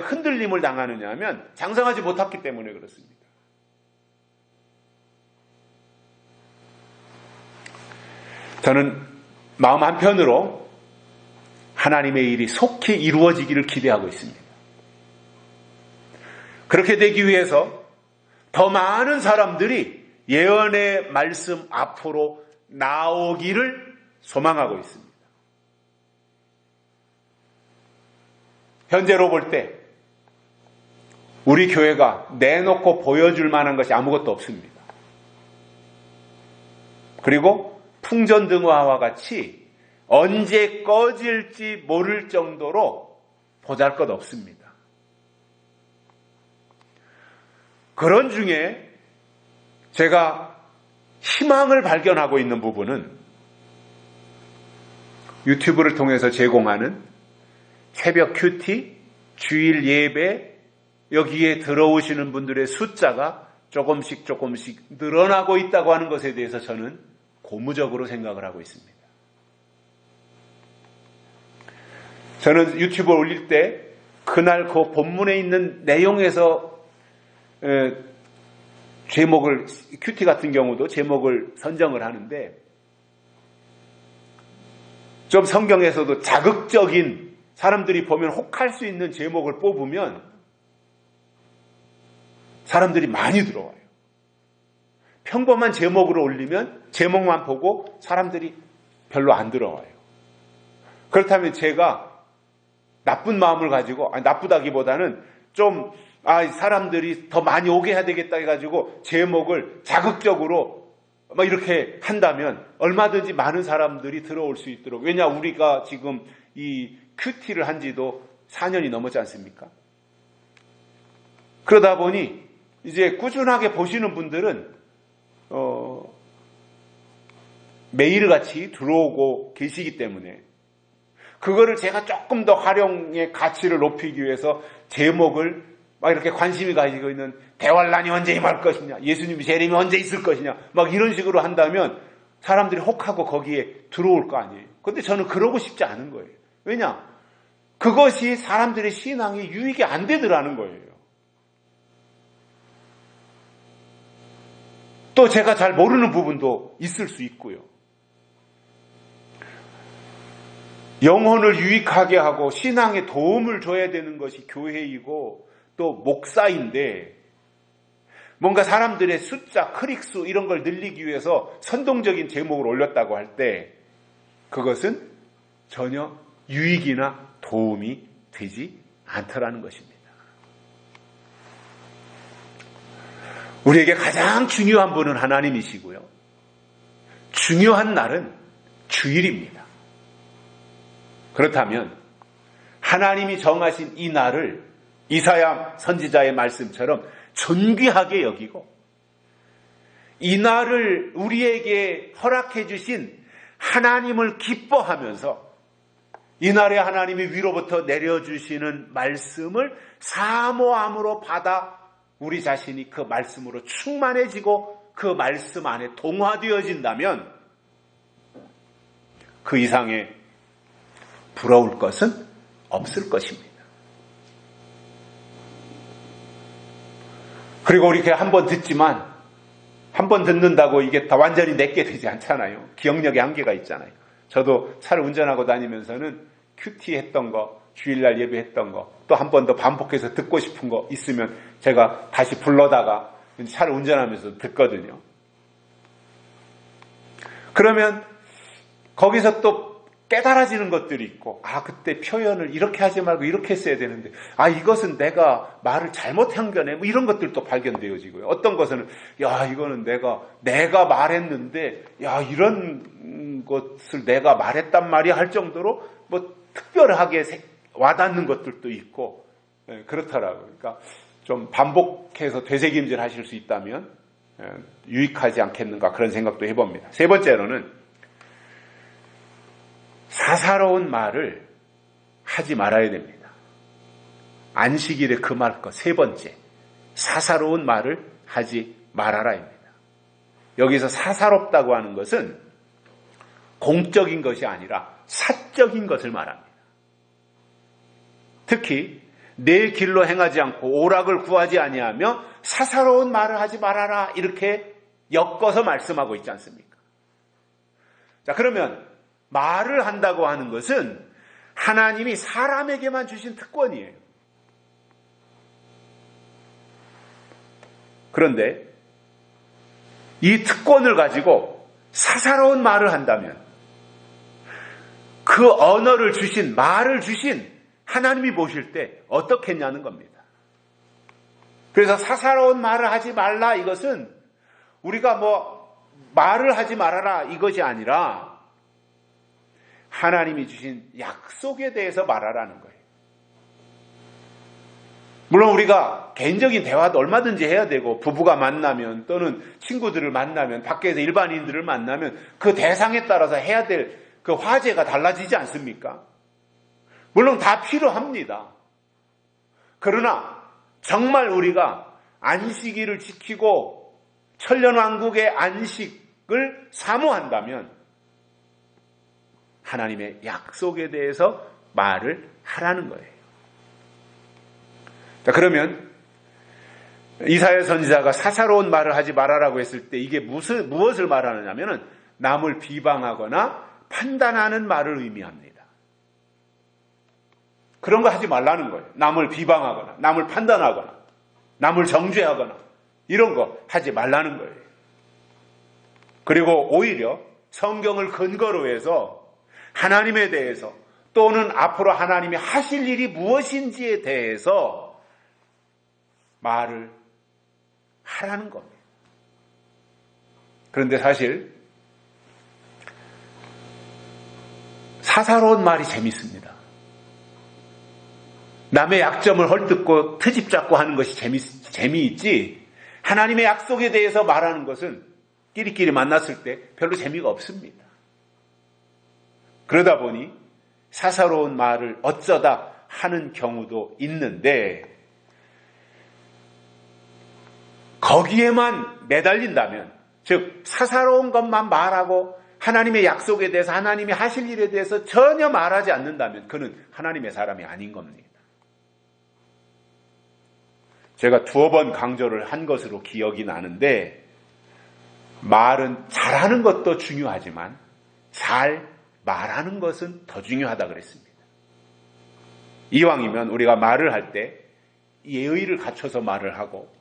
흔들림을 당하느냐 하면 장성하지 못했기 때문에 그렇습니다. 저는 마음 한편으로 하나님의 일이 속히 이루어지기를 기대하고 있습니다. 그렇게 되기 위해서 더 많은 사람들이 예언의 말씀 앞으로 나오기를 소망하고 있습니다. 현재로 볼 때 우리 교회가 내놓고 보여줄 만한 것이 아무것도 없습니다. 그리고 풍전등화와 같이 언제 꺼질지 모를 정도로 보잘것 없습니다. 그런 중에 제가 희망을 발견하고 있는 부분은 유튜브를 통해서 제공하는 새벽 큐티, 주일 예배, 여기에 들어오시는 분들의 숫자가 조금씩 늘어나고 있다고 하는 것에 대해서 저는 고무적으로 생각을 하고 있습니다. 저는 유튜브에 올릴 때 그날 그 본문에 있는 내용에서 제목을, 큐티 같은 경우도 제목을 선정을 하는데 좀 성경에서도 자극적인 사람들이 보면 혹할 수 있는 제목을 뽑으면 사람들이 많이 들어와요. 평범한 제목으로 올리면 제목만 보고 사람들이 별로 안 들어와요. 그렇다면 제가 나쁜 마음을 가지고, 나쁘다기보다는 좀 사람들이 더 많이 오게 해야 되겠다 해가지고 제목을 자극적으로 막 이렇게 한다면 얼마든지 많은 사람들이 들어올 수 있도록. 왜냐, 우리가 지금 이 큐티를 한 지도 4년이 넘었지 않습니까? 그러다 보니 이제 꾸준하게 보시는 분들은 매일같이 들어오고 계시기 때문에 그거를 제가 조금 더 활용의 가치를 높이기 위해서 제목을 막 이렇게 관심이 가지고 있는 대환란이 언제 임할 것이냐, 예수님이 재림이 언제 있을 것이냐, 막 이런 식으로 한다면 사람들이 혹하고 거기에 들어올 거 아니에요. 근데 저는 그러고 싶지 않은 거예요. 왜냐? 그것이 사람들의 신앙에 유익이 안 되더라는 거예요. 또 제가 잘 모르는 부분도 있을 수 있고요. 영혼을 유익하게 하고 신앙에 도움을 줘야 되는 것이 교회이고 또 목사인데 뭔가 사람들의 숫자, 클릭수 이런 걸 늘리기 위해서 선동적인 제목을 올렸다고 할 때 그것은 전혀 유익이나 도움이 되지 않더라는 것입니다. 우리에게 가장 중요한 분은 하나님이시고요. 중요한 날은 주일입니다. 그렇다면 하나님이 정하신 이 날을 이사야 선지자의 말씀처럼 존귀하게 여기고 이 날을 우리에게 허락해 주신 하나님을 기뻐하면서 이 날에 하나님이 위로부터 내려주시는 말씀을 사모함으로 받아 우리 자신이 그 말씀으로 충만해지고 그 말씀 안에 동화되어진다면 그 이상의 부러울 것은 없을 것입니다. 그리고 우리 한 번 듣지만 한 번 듣는다고 이게 다 완전히 내게 되지 않잖아요. 기억력의 한계가 있잖아요. 저도 차를 운전하고 다니면서는 큐티 했던 거, 주일날 예배했던 거, 또 한 번 더 반복해서 듣고 싶은 거 있으면 제가 다시 불러다가 차를 운전하면서 듣거든요. 그러면 거기서 또 깨달아지는 것들이 있고, 그때 표현을 이렇게 하지 말고 이렇게 했어야 되는데, 이것은 내가 말을 잘못한 거네, 뭐 이런 것들도 발견되어지고요. 어떤 것은, 이거는 내가 말했는데, 이런 것을 내가 말했단 말이야 할 정도로 뭐 특별하게 와닿는 것들도 있고, 그렇더라고요. 그러니까 좀 반복해서 되새김질 하실 수 있다면 유익하지 않겠는가 그런 생각도 해봅니다. 세 번째로는 사사로운 말을 하지 말아야 됩니다. 안식일에 금할 것 세 번째, 사사로운 말을 하지 말아라입니다. 여기서 사사롭다고 하는 것은 공적인 것이 아니라 사적인 것을 말합니다. 특히 내 길로 행하지 않고 오락을 구하지 아니하며 사사로운 말을 하지 말아라, 이렇게 엮어서 말씀하고 있지 않습니까? 자, 그러면 말을 한다고 하는 것은 하나님이 사람에게만 주신 특권이에요. 그런데 이 특권을 가지고 사사로운 말을 한다면 그 언어를 주신, 말을 주신 하나님이 보실 때 어떻겠냐는 겁니다. 그래서 사사로운 말을 하지 말라, 이것은 우리가 말을 하지 말아라 이것이 아니라 하나님이 주신 약속에 대해서 말하라는 거예요. 물론 우리가 개인적인 대화도 얼마든지 해야 되고, 부부가 만나면 또는 친구들을 만나면, 밖에서 일반인들을 만나면 그 대상에 따라서 해야 될 그 화제가 달라지지 않습니까? 물론 다 필요합니다. 그러나 정말 우리가 안식일을 지키고 천년왕국의 안식을 사모한다면 하나님의 약속에 대해서 말을 하라는 거예요. 자, 그러면 이사야 선지자가 사사로운 말을 하지 말아라고 했을 때 이게 무엇을 말하느냐면은 남을 비방하거나 판단하는 말을 의미합니다. 그런 거 하지 말라는 거예요. 남을 비방하거나 남을 판단하거나 남을 정죄하거나 이런 거 하지 말라는 거예요. 그리고 오히려 성경을 근거로 해서 하나님에 대해서 또는 앞으로 하나님이 하실 일이 무엇인지에 대해서 말을 하라는 겁니다. 그런데 사실 사사로운 말이 재밌습니다. 남의 약점을 헐뜯고 트집 잡고 하는 것이 재미있지, 하나님의 약속에 대해서 말하는 것은 끼리끼리 만났을 때 별로 재미가 없습니다. 그러다 보니 사사로운 말을 어쩌다 하는 경우도 있는데, 거기에만 매달린다면, 즉 사사로운 것만 말하고 하나님의 약속에 대해서, 하나님이 하실 일에 대해서 전혀 말하지 않는다면 그는 하나님의 사람이 아닌 겁니다. 제가 2번 강조를 한 것으로 기억이 나는데, 말은 잘하는 것도 중요하지만 잘 말하는 것은 더 중요하다 그랬습니다. 이왕이면 우리가 말을 할 때 예의를 갖춰서 말을 하고,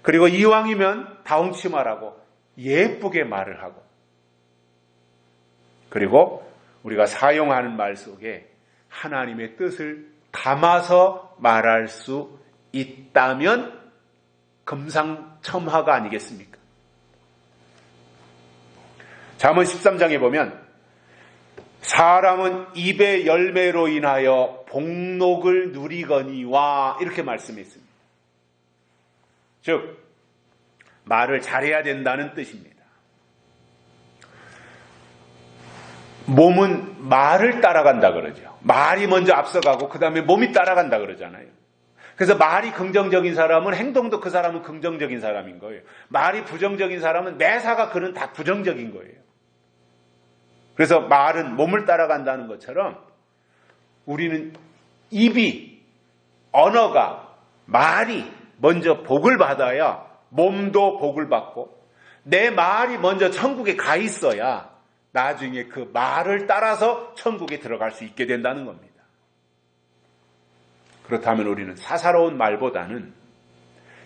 그리고 이왕이면 다홍치 말하고 예쁘게 말을 하고, 그리고 우리가 사용하는 말 속에 하나님의 뜻을 담아서 말할 수 있다면 금상첨화가 아니겠습니까? 잠언 13장에 보면 사람은 입의 열매로 인하여 복록을 누리거니와 이렇게 말씀했습니다. 즉 말을 잘해야 된다는 뜻입니다. 몸은 말을 따라간다 그러죠. 말이 먼저 앞서가고 그 다음에 몸이 따라간다 그러잖아요. 그래서 말이 긍정적인 사람은 행동도 그 사람은 긍정적인 사람인 거예요. 말이 부정적인 사람은 매사가 그는 다 부정적인 거예요. 그래서 말은 몸을 따라간다는 것처럼 우리는 입이, 언어가, 말이 먼저 복을 받아야 몸도 복을 받고, 내 말이 먼저 천국에 가 있어야 나중에 그 말을 따라서 천국에 들어갈 수 있게 된다는 겁니다. 그렇다면 우리는 사사로운 말보다는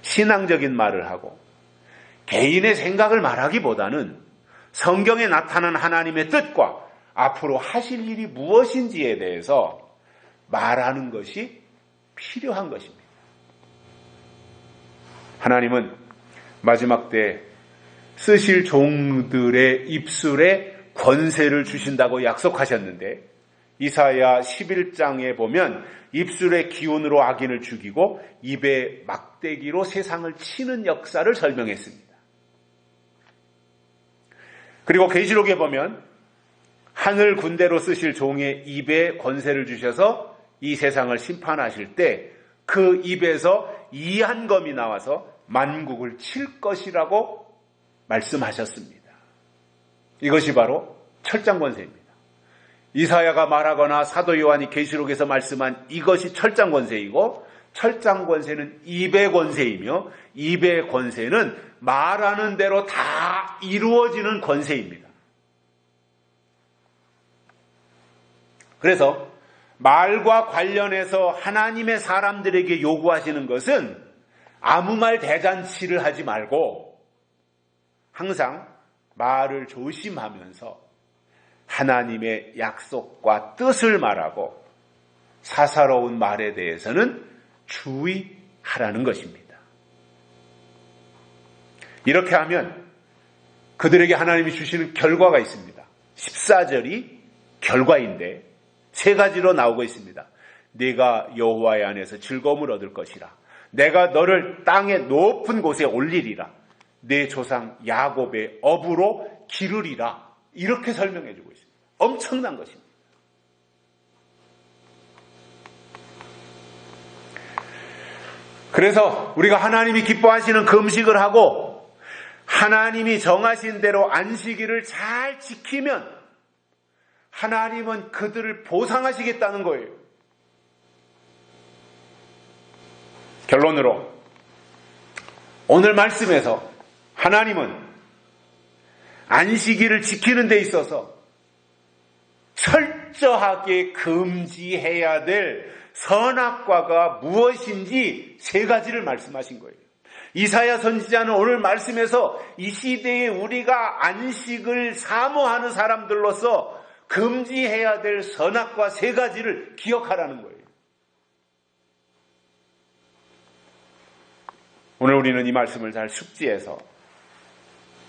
신앙적인 말을 하고 개인의 생각을 말하기보다는 성경에 나타난 하나님의 뜻과 앞으로 하실 일이 무엇인지에 대해서 말하는 것이 필요한 것입니다. 하나님은 마지막 때 쓰실 종들의 입술에 권세를 주신다고 약속하셨는데, 이사야 11장에 보면 입술의 기운으로 악인을 죽이고 입의 막대기로 세상을 치는 역사를 설명했습니다. 그리고 계시록에 보면 하늘 군대로 쓰실 종의 입에 권세를 주셔서 이 세상을 심판하실 때 그 입에서 이한검이 나와서 만국을 칠 것이라고 말씀하셨습니다. 이것이 바로 철장 권세입니다. 이사야가 말하거나 사도 요한이 계시록에서 말씀한 이것이 철장 권세이고, 철장 권세는 입의 권세이며, 입의 권세는 말하는 대로 다 이루어지는 권세입니다. 그래서 말과 관련해서 하나님의 사람들에게 요구하시는 것은 아무 말 대잔치를 하지 말고 항상 말을 조심하면서 하나님의 약속과 뜻을 말하고 사사로운 말에 대해서는 주의하라는 것입니다. 이렇게 하면 그들에게 하나님이 주시는 결과가 있습니다. 14절이 결과인데 세 가지로 나오고 있습니다. 네가 여호와의 안에서 즐거움을 얻을 것이라. 내가 너를 땅의 높은 곳에 올리리라. 내 조상 야곱의 업으로 기르리라. 이렇게 설명해 주고 있습니다. 엄청난 것입니다. 그래서 우리가 하나님이 기뻐하시는 금식을 하고 하나님이 정하신 대로 안식일을 잘 지키면 하나님은 그들을 보상하시겠다는 거예요. 결론으로 오늘 말씀에서 하나님은 안식일을 지키는 데 있어서 철저하게 금지해야 될 선악과가 무엇인지 세 가지를 말씀하신 거예요. 이사야 선지자는 오늘 말씀에서 이 시대에 우리가 안식을 사모하는 사람들로서 금지해야 될 선악과 세 가지를 기억하라는 거예요. 오늘 우리는 이 말씀을 잘 숙지해서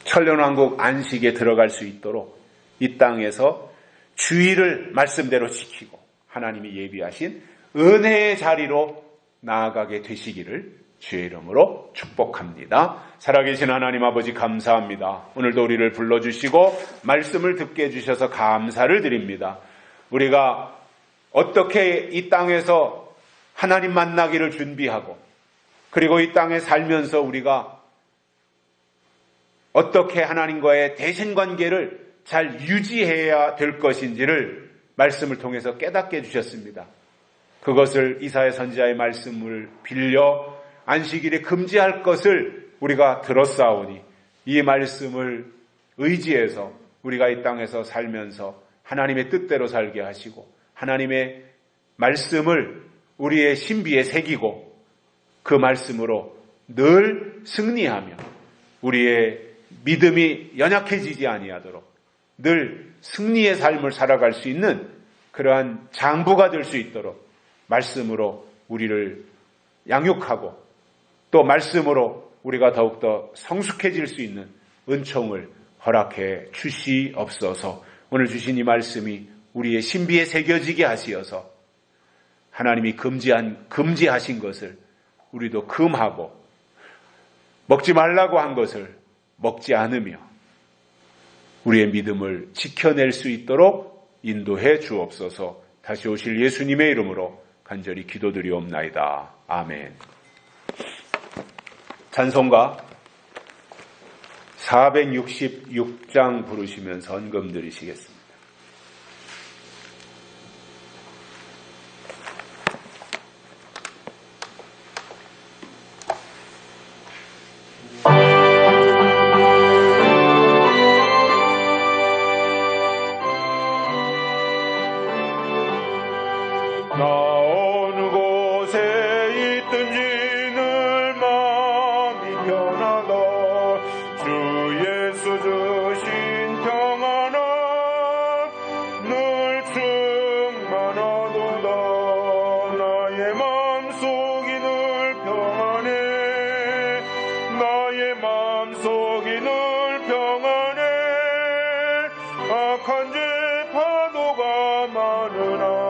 천년왕국 안식에 들어갈 수 있도록 이 땅에서 주의를 말씀대로 지키고 하나님이 예비하신 은혜의 자리로 나아가게 되시기를 주의 이름으로 축복합니다. 살아계신 하나님 아버지 감사합니다. 오늘도 우리를 불러주시고 말씀을 듣게 해주셔서 감사를 드립니다. 우리가 어떻게 이 땅에서 하나님 만나기를 준비하고 그리고 이 땅에 살면서 우리가 어떻게 하나님과의 대신관계를 잘 유지해야 될 것인지를 말씀을 통해서 깨닫게 해주셨습니다. 그것을 이사야 선지자의 말씀을 빌려 안식일에 금지할 것을 우리가 들었사오니 이 말씀을 의지해서 우리가 이 땅에서 살면서 하나님의 뜻대로 살게 하시고 하나님의 말씀을 우리의 신비에 새기고 그 말씀으로 늘 승리하며 우리의 믿음이 연약해지지 아니하도록 늘 승리의 삶을 살아갈 수 있는 그러한 장부가 될 수 있도록 말씀으로 우리를 양육하고 또 말씀으로 우리가 더욱더 성숙해질 수 있는 은총을 허락해 주시옵소서. 오늘 주신 이 말씀이 우리의 신비에 새겨지게 하시어서 하나님이 금지하신 것을 우리도 금하고 먹지 말라고 한 것을 먹지 않으며 우리의 믿음을 지켜낼 수 있도록 인도해 주옵소서. 다시 오실 예수님의 이름으로 간절히 기도드리옵나이다. 아멘. 찬송가 466장 부르시면서 헌금 드리시겠습니다. 악한 죄 파도가 많으나